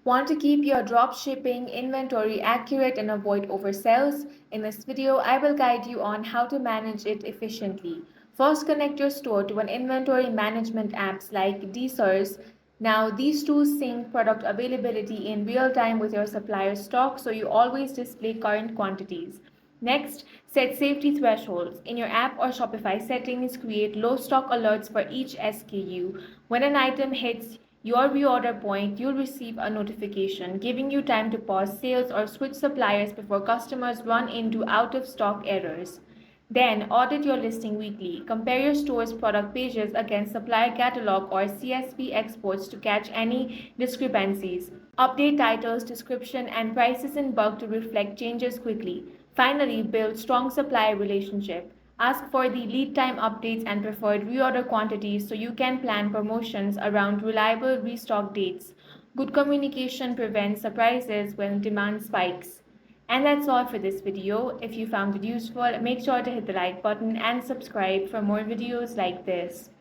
Want to keep your dropshipping inventory accurate and avoid oversells? In this video, I will guide you on how to manage it efficiently. First, connect your store to an inventory management apps like DSORS. Now, these tools sync product availability in real time with your supplier stock, so you always display current quantities. Next, set safety thresholds. In your app or Shopify settings, create low stock alerts for each SKU. When an item hits your reorder point, you'll receive a notification giving you time to pause sales or switch suppliers before customers run into out of stock errors. Then, audit your listing weekly. Compare your store's product pages against supplier catalog or CSV exports to catch any discrepancies. Update titles, description, and prices in bulk to reflect changes quickly. Finally, build strong supplier relationship. Ask for the lead time updates and preferred reorder quantities so you can plan promotions around reliable restock dates. Good communication prevents surprises when demand spikes. And that's all for this video. If you found it useful, make sure to hit the like button and subscribe for more videos like this.